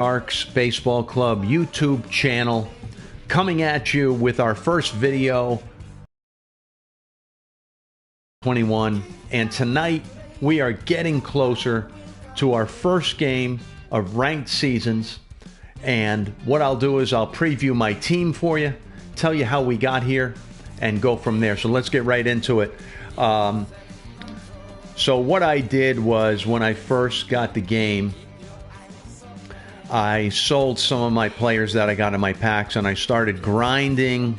Arcs Baseball Club YouTube channel, coming at you with our first video 21, and tonight we are getting closer to our first game of ranked seasons. And what I'll do is I'll preview my team for you, tell you how we got here, and go from there. So let's get right into it. So what I did was, when I first got the game, I sold some of my players that I got in my packs, and I started grinding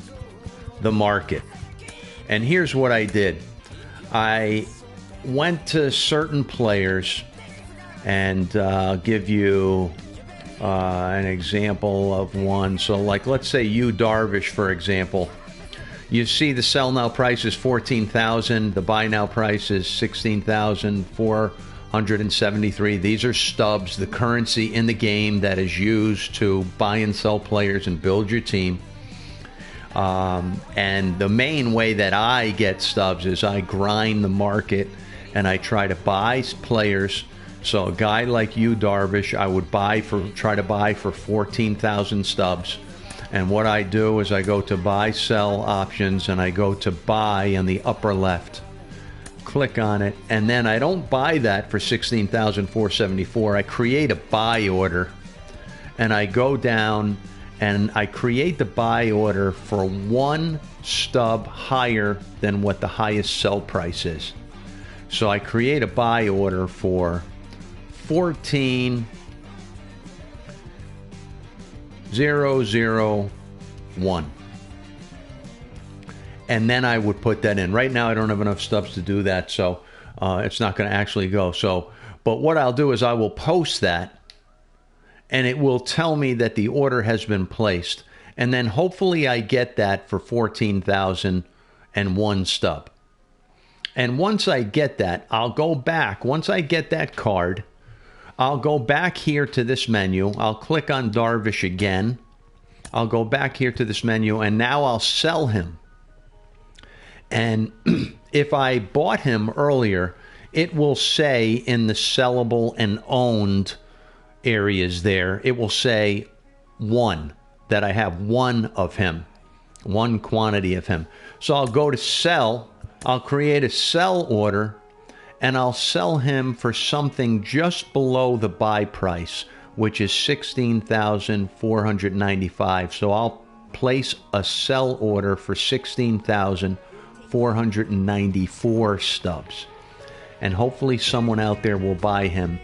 the market. And here's what I did. I went to certain players, and I'll give you an example of one. So, like, let's say Yu Darvish, for example. You see the sell now price is $14,000. The buy now price is $16,473. These are stubs, the currency in the game that is used to buy and sell players and build your team. And the main way that I get stubs is I grind the market and I try to buy players. So a guy like Yu Darvish, I would try to buy for 14,000 stubs. And what I do is I go to buy sell options, and I go to buy on the upper left. Click on it, and then I don't buy that for $16,474. I create a buy order, and I go down and I create the buy order for one stub higher than what the highest sell price is. So I create a buy order for 14,001, and then I would put that in. Right now I don't have enough stubs to do that, so it's not going to actually go. But what I'll do is I will post that, and it will tell me that the order has been placed, and then hopefully I get that for 14,001 stub. And once I get that, I'll go back. Once I get that card, I'll go back here to this menu. I'll click on Darvish again. I'll go back here to this menu, and now I'll sell him. And if I bought him earlier, it will say in the sellable and owned areas there, it will say one, that I have one of him, one quantity of him. So I'll go to sell. I'll create a sell order, and I'll sell him for something just below the buy price, which is $16,495. So I'll place a sell order for 16,494 stubs. And hopefully someone out there will buy him.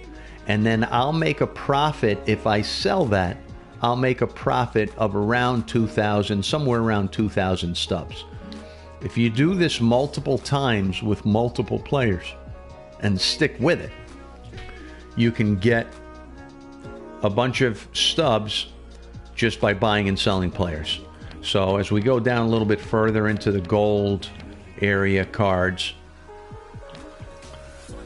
And then I'll make a profit. If I sell that, I'll make a profit of around 2,000, somewhere around 2,000 stubs. If you do this multiple times with multiple players and stick with it, you can get a bunch of stubs just by buying and selling players. So as we go down a little bit further into the gold area cards,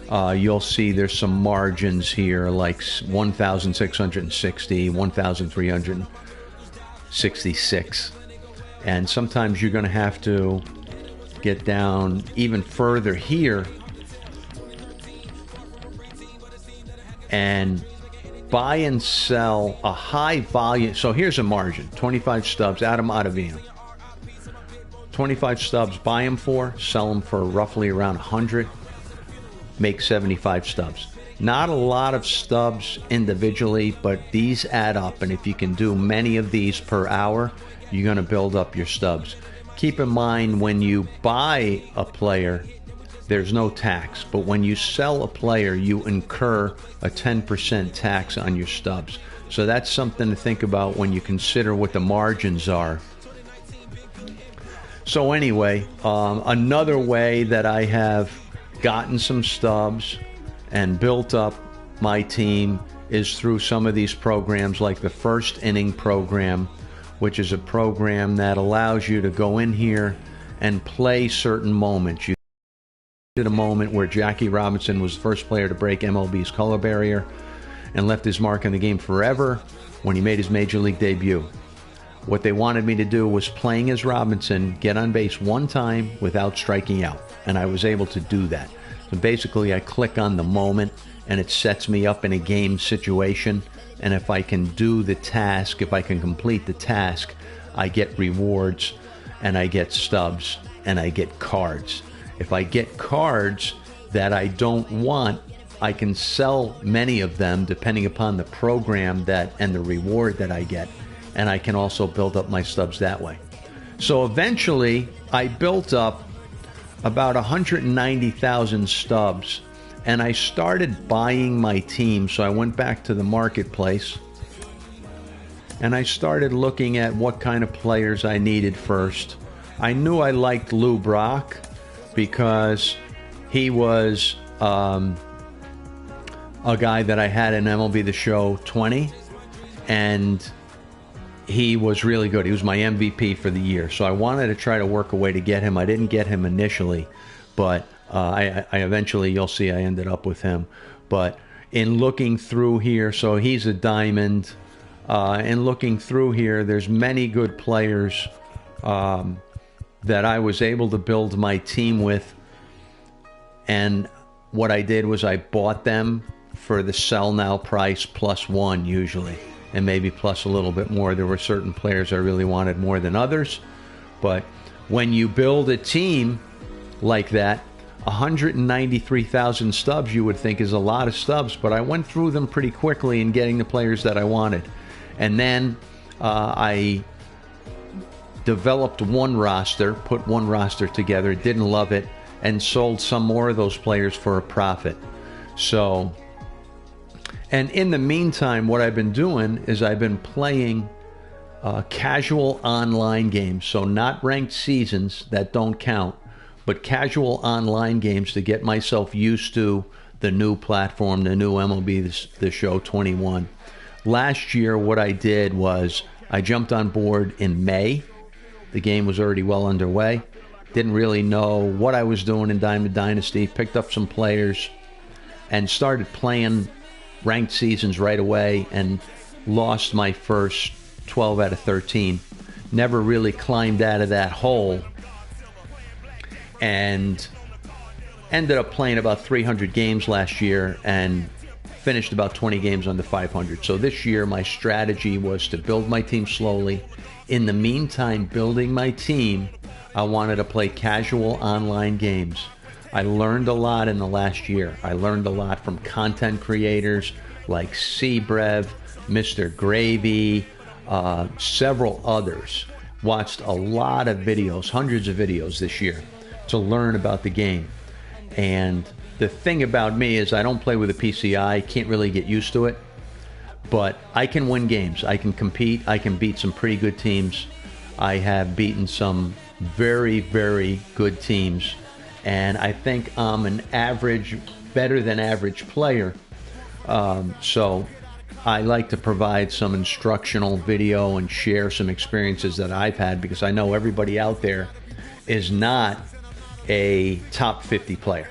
you'll see there's some margins here, like 1,660, 1,366. And sometimes you're going to have to get down even further here and buy and sell a high volume. So here's a margin, 25 stubs, Adam Ottavino. 25 stubs, buy them for, sell them for roughly around 100, make 75 stubs. Not a lot of stubs individually, but these add up, and if you can do many of these per hour, you're going to build up your stubs. Keep in mind, when you buy a player, there's no tax, but when you sell a player, you incur a 10% tax on your stubs. So that's something to think about when you consider what the margins are. So anyway, another way that I have gotten some stubs and built up my team is through some of these programs, like the First Inning program, which is a program that allows you to go in here and play certain moments. You did a moment where Jackie Robinson was the first player to break MLB's color barrier and left his mark on the game forever when he made his major league debut. What they wanted me to do was, playing as Robinson, get on base one time without striking out, and I was able to do that. So basically I click on the moment and it sets me up in a game situation, And if I can do the task, if I can complete the task, I get rewards, and I get stubs, and I get cards. If I get cards that I don't want, I can sell many of them depending upon the program and the reward that I get. And I can also build up my stubs that way. So eventually, I built up about 190,000 stubs, and I started buying my team. So I went back to the marketplace, and I started looking at what kind of players I needed first. I knew I liked Lou Brock because he was a guy that I had in MLB The Show 20, and he was really good. He was my MVP for the year. So I wanted to try to work a way to get him. I didn't get him initially, but I eventually, you'll see, I ended up with him. But in looking through here, so he's a diamond. In looking through here, there's many good players that I was able to build my team with. And what I did was I bought them for the sell now price +1 usually, and maybe plus a little bit more. There were certain players I really wanted more than others. But when you build a team like that, 193,000 stubs, you would think is a lot of stubs, but I went through them pretty quickly in getting the players that I wanted. And then I developed one roster, put one roster together, didn't love it, and sold some more of those players for a profit. So, and in the meantime, what I've been doing is I've been playing casual online games. So not ranked seasons, that don't count, but casual online games to get myself used to the new platform, the new MLB The Show 21. Last year, what I did was I jumped on board in May. The game was already well underway. Didn't really know what I was doing in Diamond Dynasty. Picked up some players and started playing ranked seasons right away, and lost my first 12 out of 13. Never really climbed out of that hole, and ended up playing about 300 games last year and finished about 20 games under 500. So this year my strategy was to build my team slowly. In the meantime, building my team, I wanted to play casual online games. I learned a lot in the last year. I learned a lot from content creators like Cbrev, Mr. Gravy, several others. Watched a lot of videos, hundreds of videos this year to learn about the game. And the thing about me is I don't play with a PCI, can't really get used to it, but I can win games. I can compete. I can beat some pretty good teams. I have beaten some very, very good teams. And I think I'm an average, better than average player. So I like to provide some instructional video and share some experiences that I've had, because I know everybody out there is not a top 50 player.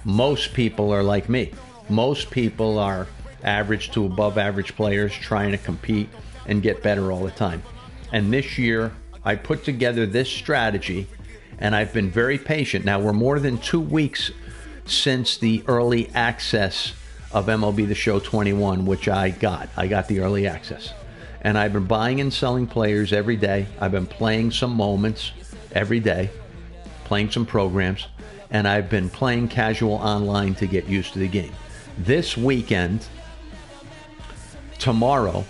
Most people are like me. Most people are average to above average players trying to compete and get better all the time. And this year, I put together this strategy, and I've been very patient. Now, we're more than 2 weeks since the early access of MLB The Show 21, which I got. I got the early access. And I've been buying and selling players every day. I've been playing some moments every day, playing some programs, and I've been playing casual online to get used to the game. This weekend, tomorrow,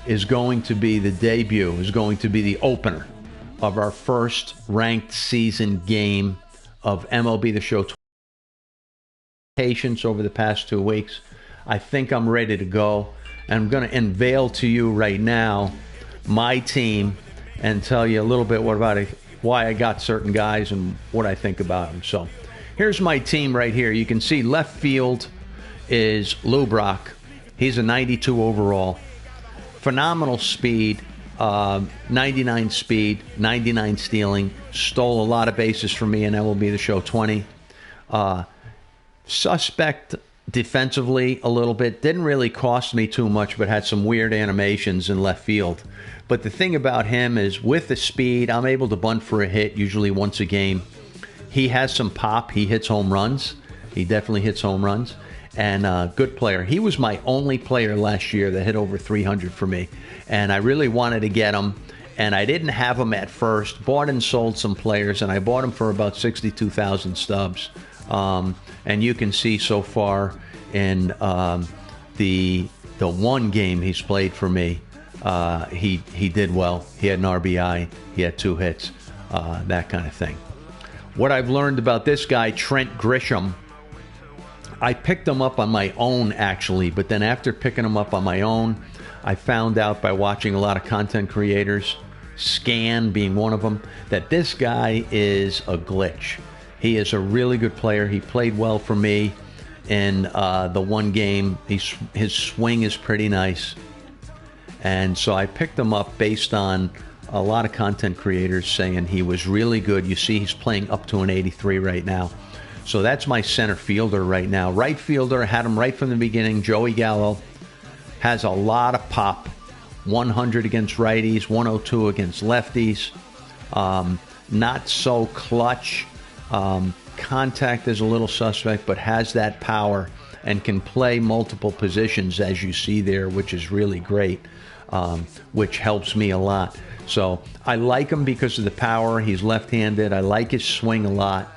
is going to be the debut, is going to be the opener of our first ranked season game of MLB The Show. Patience over the past 2 weeks. I think I'm ready to go. And I'm going to unveil to you right now my team and tell you a little bit why I got certain guys and what I think about them. So here's my team right here. You can see left field is Lou Brock. He's a 92 overall. Phenomenal speed. 99 speed, 99 stealing, stole a lot of bases from me in MLB The Show 20. Suspect defensively a little bit, didn't really cost me too much, but had some weird animations in left field. But the thing about him is with the speed, I'm able to bunt for a hit usually once a game. He has some pop, he hits home runs. He definitely hits home runs. and a good player. He was my only player last year that hit over 300 for me, and I really wanted to get him, and I didn't have him at first. Bought and sold some players, and I bought him for about 62,000 stubs. And you can see so far in the one game he's played for me, he did well. He had an RBI, he had 2 hits, that kind of thing. What I've learned about this guy, Trent Grisham, I picked him up on my own, actually, but then after picking him up on my own, I found out by watching a lot of content creators, Scan being one of them, that this guy is a glitch. He is a really good player. He played well for me in the one game. His swing is pretty nice. And so I picked him up based on a lot of content creators saying he was really good. You see he's playing up to an 83 right now. So that's my center fielder right now. Right fielder, I had him right from the beginning. Joey Gallo has a lot of pop. 100 against righties, 102 against lefties. Not so clutch. Contact is a little suspect, but has that power and can play multiple positions, as you see there, which is really great, which helps me a lot. So I like him because of the power. He's left-handed. I like his swing a lot.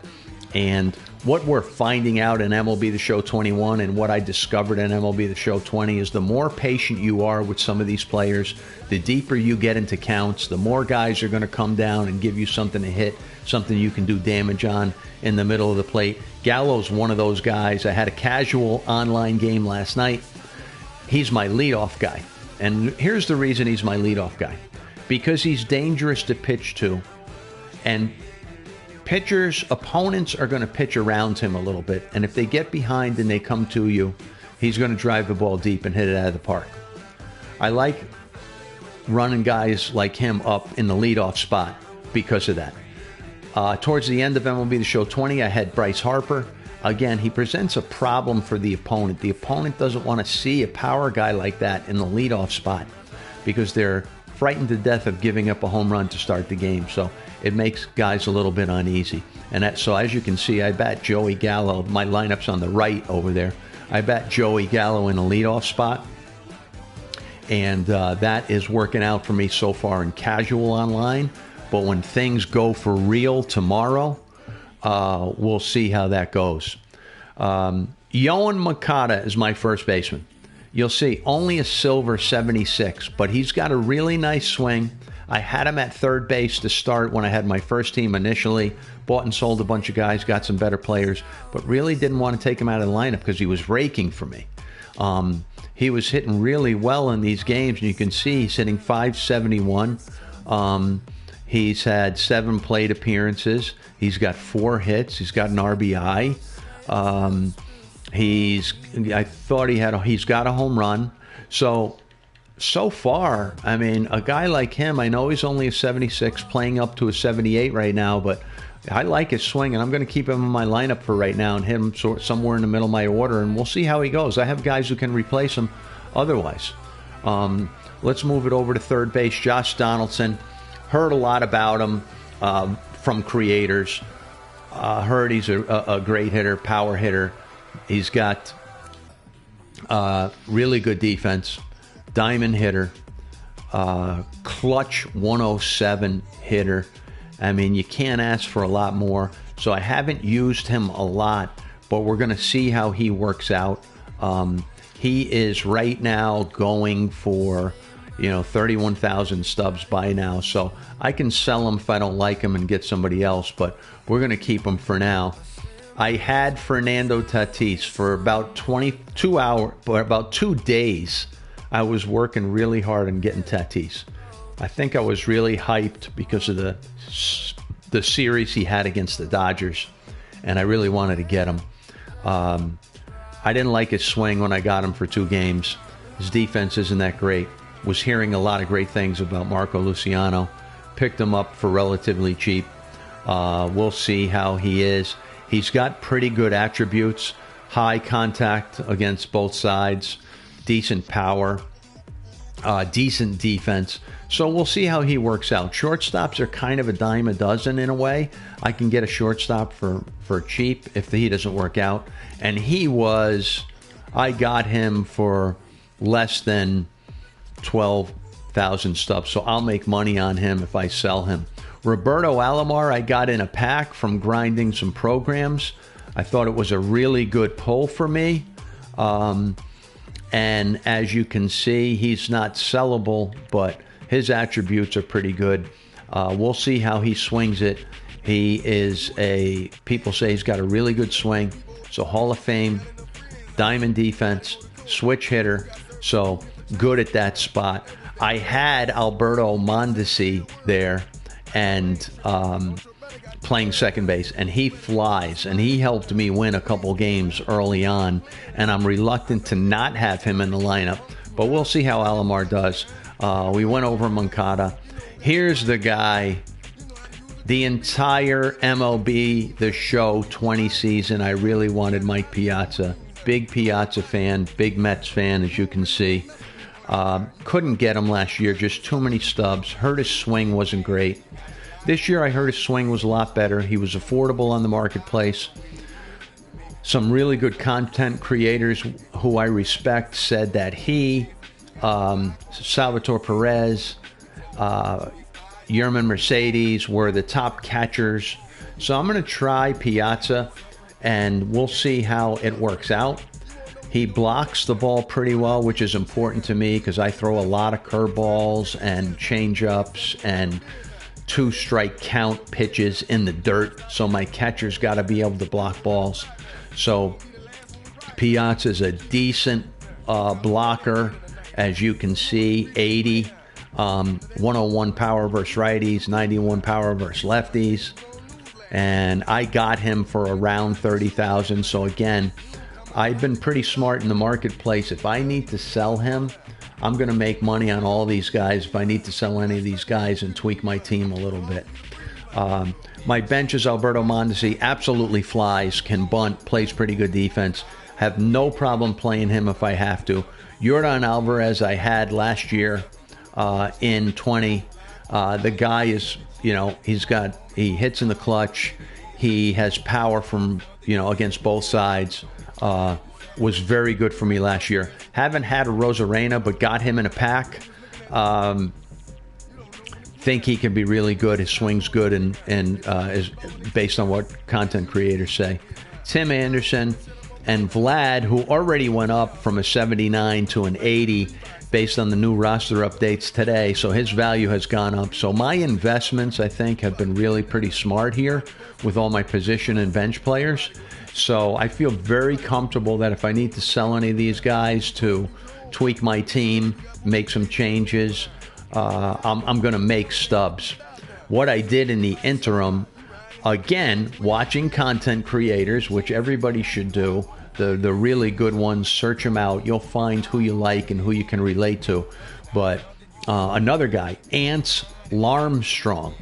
And what we're finding out in MLB The Show 21 and what I discovered in MLB The Show 20 is the more patient you are with some of these players, the deeper you get into counts, the more guys are going to come down and give you something to hit, something you can do damage on in the middle of the plate. Gallo's one of those guys. I had a casual online game last night. He's my leadoff guy. And here's the reason he's my leadoff guy. Because he's dangerous to pitch to. And opponents are going to pitch around him a little bit, and if they get behind and they come to you, he's going to drive the ball deep and hit it out of the park. I like running guys like him up in the leadoff spot because of that. Towards the end of MLB The Show 20, I had Bryce Harper. Again, he presents a problem for the opponent. The opponent doesn't want to see a power guy like that in the leadoff spot because they're frightened to death of giving up a home run to start the game. So it makes guys a little bit uneasy. And so as you can see, I bat Joey Gallo. My lineup's on the right over there. I bat Joey Gallo in a leadoff spot. And that is working out for me so far in casual online. But when things go for real tomorrow, we'll see how that goes. Yoan Moncada is my first baseman. You'll see only a silver 76, but he's got a really nice swing. I had him at third base to start when I had my first team initially. Bought and sold a bunch of guys, got some better players, but really didn't want to take him out of the lineup because he was raking for me. He was hitting really well in these games, and you can see he's hitting .571. He's had 7 plate appearances. He's got 4 hits. He's got an RBI. He's got a home run. So far, I mean, a guy like him, I know he's only a 76, playing up to a 78 right now, but I like his swing, and I'm going to keep him in my lineup for right now and hit him somewhere in the middle of my order, and we'll see how he goes. I have guys who can replace him otherwise. Let's move it over to third base. Josh Donaldson. Heard a lot about him from creators. Heard he's a great hitter, power hitter. He's got really good defense, diamond hitter, clutch 107 hitter. I mean, you can't ask for a lot more. So I haven't used him a lot, but we're going to see how he works out. He is right now going for 31,000 stubs by now. So I can sell him if I don't like him and get somebody else, but we're going to keep him for now. I had Fernando Tatis for about 22 hours, or about 2 days. I was working really hard on getting Tatis. I think I was really hyped because of the series he had against the Dodgers, and I really wanted to get him. I didn't like his swing when I got him for 2 games. His defense isn't that great. Was hearing a lot of great things about Marco Luciano. Picked him up for relatively cheap. We'll see how he is. He's got pretty good attributes. High contact against both sides. Decent power. Decent defense. So we'll see how he works out. Shortstops are kind of a dime a dozen in a way. I can get a shortstop for cheap if he doesn't work out. And he was I got him for less than 12,000 Stubs, so I'll make money on him if I sell him. Roberto Alomar, I got in a pack from grinding some programs. I thought it was a really good pull for me. And as you can see, he's not sellable, but his attributes are pretty good. We'll see how he swings it. People say he's got a really good swing. So Hall of Fame, diamond defense, switch hitter. So good at that spot. I had Alberto Mondesi there and playing second base, and he flies, and he helped me win a couple games early on, and I'm reluctant to not have him in the lineup, but we'll see how Alomar does. We went over Moncada. Here's the guy, the entire MLB The Show 20 season, I really wanted Mike Piazza. Big Piazza fan, big Mets fan, as you can see. Couldn't get him last year, just too many stubs. Heard his swing wasn't great. This year I heard his swing was a lot better. He was affordable on the marketplace. Some really good content creators who I respect said that he, Salvatore Perez, Yerman Mercedes were the top catchers. So I'm going to try Piazza, and we'll see how it works out. He blocks the ball pretty well, which is important to me because I throw a lot of curveballs and changeups and two-strike count pitches in the dirt. So my catcher's got to be able to block balls. So Piazza's a decent blocker, as you can see, 80, 101 power versus righties, 91 power versus lefties. And I got him for around 30,000. So again, I've been pretty smart in the marketplace. If I need to sell him, I'm going to make money on all these guys if I need to sell any of these guys and tweak my team a little bit. My bench is Alberto Mondesi, absolutely flies, can bunt, plays pretty good defense. Have no problem playing him if I have to. Yordan Alvarez I had last year in 20. The guy is, he hits in the clutch. He has power from, against both sides. Was very good for me last year. Haven't had a Rosarena, but got him in a pack. Think he can be really good. His swing's good, and is based on what content creators say. Tim Anderson and Vlad, who already went up from a 79 to an 80 based on the new roster updates today, so his value has gone up. So my investments, I think, have been really pretty smart here with all my position and bench players. So I feel very comfortable that if I need to sell any of these guys to tweak my team, make some changes, I'm going to make stubs. What I did in the interim, again, watching content creators, which everybody should do, the really good ones, search them out. You'll find who you like and who you can relate to. But another guy, Ants Larmstrong,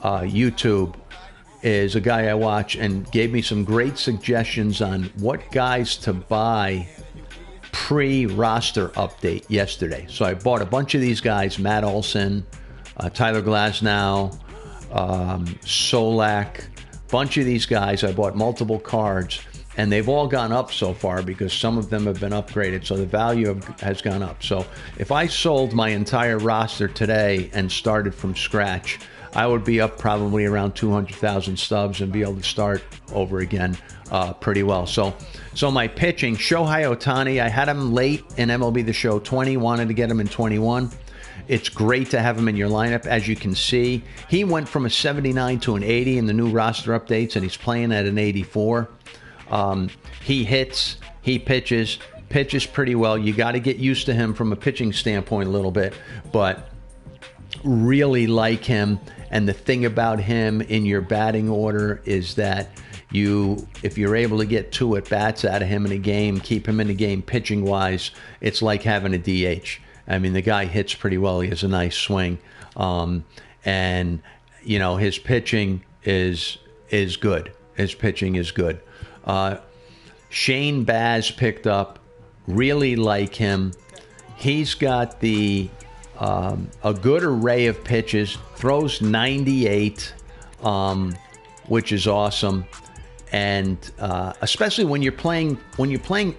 YouTube, is a guy I watch and gave me some great suggestions on what guys to buy pre-roster update yesterday. So I bought a bunch of these guys, Matt Olson, Tyler Glasnow, Solak, bunch of these guys. I bought multiple cards, and they've all gone up so far because some of them have been upgraded, so the value has gone up. So if I sold my entire roster today and started from scratch, I would be up probably around 200,000 stubs and be able to start over again pretty well. So my pitching, Shohei Ohtani, I had him late in MLB The Show 20, wanted to get him in 21. It's great to have him in your lineup. As you can see, he went from a 79 to an 80 in the new roster updates, and he's playing at an 84. He hits, he pitches pretty well. You got to get used to him from a pitching standpoint a little bit, but really like him. And the thing about him in your batting order is that if you're able to get 2 at-bats out of him in a game, keep him in the game pitching-wise, it's like having a DH. I mean, the guy hits pretty well. He has a nice swing. And, his pitching is good. His pitching is good. Shane Baz picked up. Really like him. He's got a good array of pitches. Throws 98, which is awesome. And especially when you're playing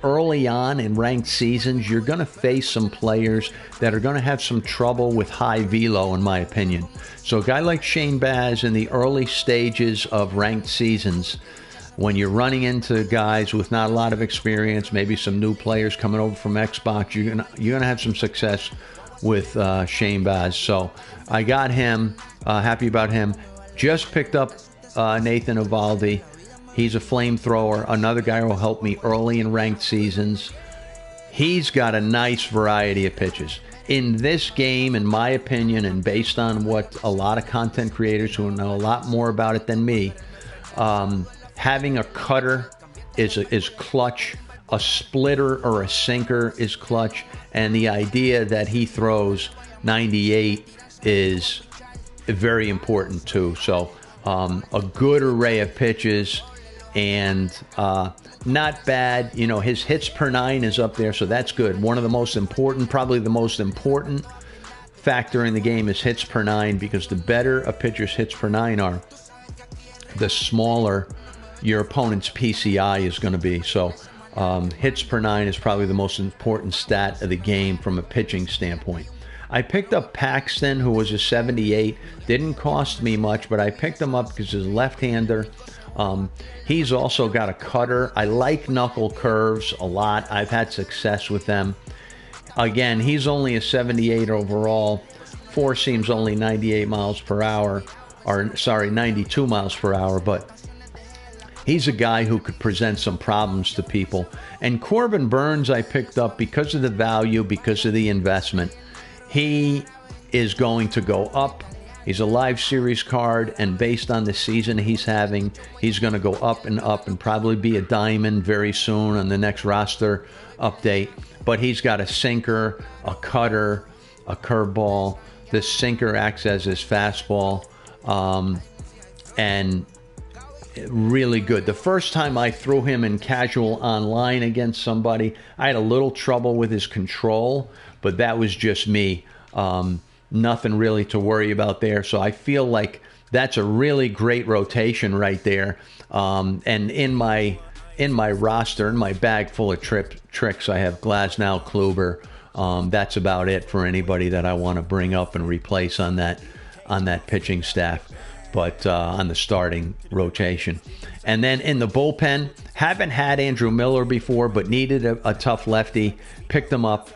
early on in ranked seasons, you're going to face some players that are going to have some trouble with high velo, in my opinion. So a guy like Shane Baz in the early stages of ranked seasons, when you're running into guys with not a lot of experience, maybe some new players coming over from Xbox, you're gonna have some success with Shane Baz. So I got him. Happy about him. Just picked up Nathan Eovaldi. He's a flamethrower. Another guy who will help me early in ranked seasons. He's got a nice variety of pitches. In this game, in my opinion, and based on what a lot of content creators who know a lot more about it than me, having a cutter is clutch. A splitter or a sinker is clutch. And the idea that he throws 98 is very important too. So a good array of pitches. And not bad. You know, his hits per nine is up there, so that's good. One of the most important, probably the most important factor in the game is hits per nine, because the better a pitcher's hits per nine are, the smaller your opponent's PCI is going to be. So hits per nine is probably the most important stat of the game from a pitching standpoint. I picked up Paxton, who was a 78. Didn't cost me much, but I picked him up because he's a left-hander. He's also got a cutter. I like knuckle curves a lot. I've had success with them. Again, he's only a 78 overall. Four seam's only 98 miles per hour, or sorry, 92 miles per hour, but he's a guy who could present some problems to people. And Corbin Burns I picked up because of the value, because of the investment. He is going to go up. He's a live series card, and based on the season he's having, he's going to go up and probably be a diamond very soon on the next roster update. But he's got a sinker, a cutter, a curveball. This sinker acts as his fastball, and really good. The first time I threw him in casual online against somebody, I had a little trouble with his control, but that was just me. Nothing really to worry about there. So I feel like that's a really great rotation right there. And in my roster, in my bag full of tricks, I have Glasnow, Kluber. That's about it for anybody that I want to bring up and replace on that pitching staff, but on the starting rotation. And then in the bullpen, haven't had Andrew Miller before, but needed a tough lefty. Picked him up.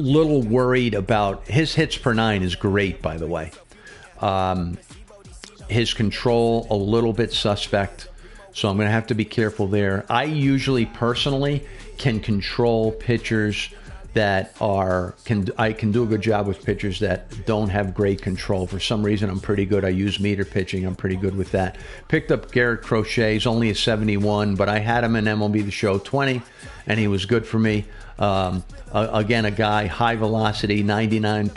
Little worried about his hits per nine is great, by the way. His control a little bit suspect, so I'm going to have to be careful there. I usually personally can control pitchers that I can do a good job with pitchers that don't have great control. For some reason, I'm pretty good. I use meter pitching. I'm pretty good with that. Picked up Garrett Crochet. He's only a 71, but I had him in MLB The Show 20, and he was good for me. Again, a guy, high velocity, 99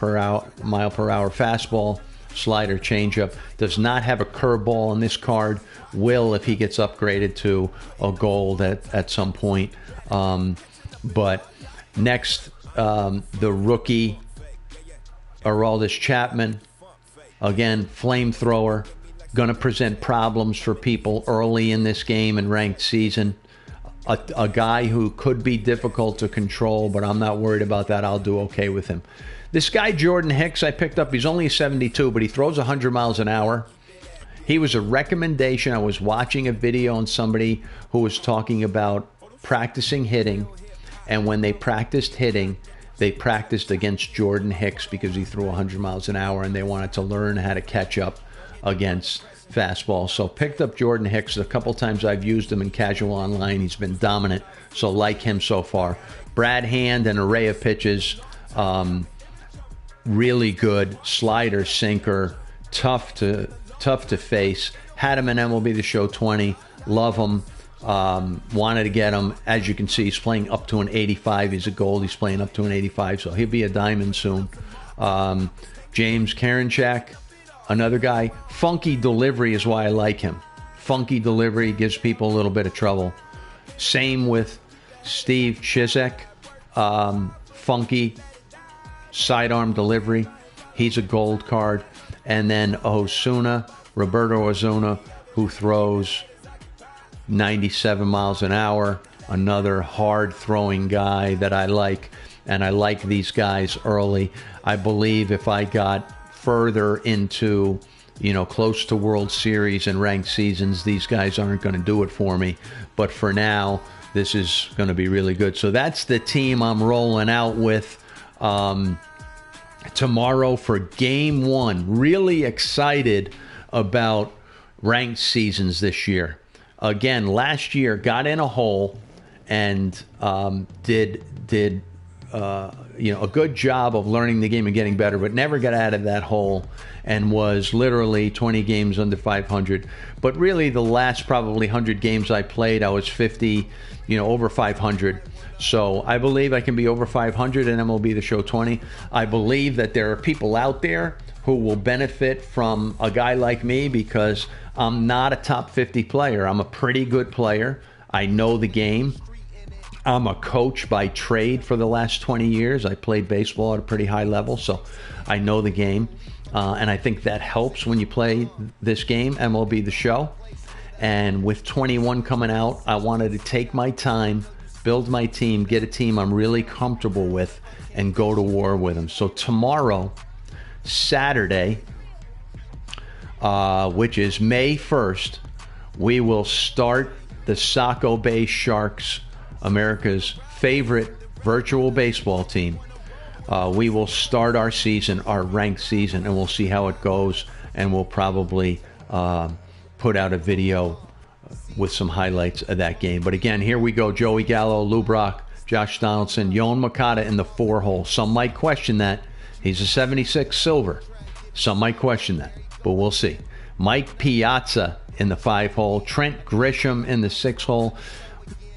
mile per hour fastball, slider, changeup. Does not have a curveball on this card. Will if he gets upgraded to a gold at some point. But next, the rookie, Aroldis Chapman. Again, flamethrower. Going to present problems for people early in this game and ranked season. A guy who could be difficult to control, but I'm not worried about that. I'll do okay with him. This guy, Jordan Hicks, I picked up. He's only a 72, but he throws 100 miles an hour. He was a recommendation. I was watching a video on somebody who was talking about practicing hitting, and when they practiced hitting, they practiced against Jordan Hicks because he threw 100 miles an hour, and they wanted to learn how to catch up against fastball. So picked up Jordan Hicks. A couple times I've used him in casual online. He's been dominant, so like him so far. Brad Hand, an array of pitches, really good. Slider, sinker, tough to face. Had him in MLB The Show 20. Love him. Wanted to get him. As you can see, he's playing up to an 85. He's a gold. He's playing up to an 85, so he'll be a diamond soon. James Karinchak, another guy. Funky delivery is why I like him. Funky delivery gives people a little bit of trouble. Same with Steve Chisek. Funky sidearm delivery. He's a gold card. And then Roberto Osuna, who throws 97 miles an hour, another hard-throwing guy that I like, and I like these guys early. I believe if I got further into, close to World Series and ranked seasons, these guys aren't going to do it for me. But for now, this is going to be really good. So that's the team I'm rolling out with tomorrow for Game 1. Really excited about ranked seasons this year. Again, last year got in a hole and did a good job of learning the game and getting better, but never got out of that hole and was literally 20 games under 500. But really, the last probably 100 games I played, I was 50, over 500. So I believe I can be over 500 in MLB The Show 20. I believe that there are people out there who will benefit from a guy like me because I'm not a top 50 player. I'm a pretty good player. I know the game. I'm a coach by trade for the last 20 years. I played baseball at a pretty high level, so I know the game. And I think that helps when you play this game, MLB The Show. And with 21 coming out, I wanted to take my time, build my team, get a team I'm really comfortable with, and go to war with them. So tomorrow, Saturday, which is May 1st, we will start the Saco Bay Sharks, America's favorite virtual baseball team. We will start our season, our ranked season, and we'll see how it goes, and we'll probably put out a video with some highlights of that game. But again, here we go. Joey Gallo, Lou Brock, Josh Donaldson, Yoan Moncada in the 4-hole. Some might question that. He's a 76 silver. Some might question that, but we'll see. Mike Piazza in the 5-hole. Trent Grisham in the 6-hole.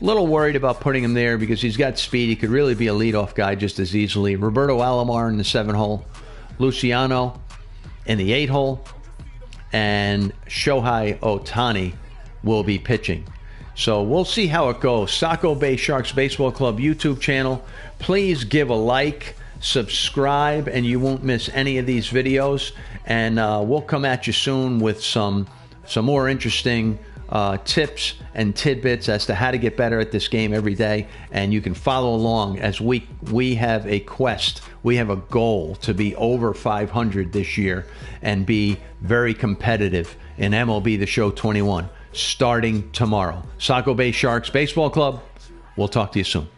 Little worried about putting him there because he's got speed. He could really be a leadoff guy just as easily. Roberto Alomar in the 7-hole. Luciano in the 8-hole. And Shohei Ohtani will be pitching. So we'll see how it goes. Saco Bay Sharks Baseball Club YouTube channel. Please give a like, subscribe, and you won't miss any of these videos. And we'll come at you soon with some more interesting tips and tidbits as to how to get better at this game every day. And you can follow along as we have a quest. We have a goal to be over 500 this year and be very competitive in MLB The Show 21 starting tomorrow. Saco Bay Sharks Baseball Club. We'll talk to you soon.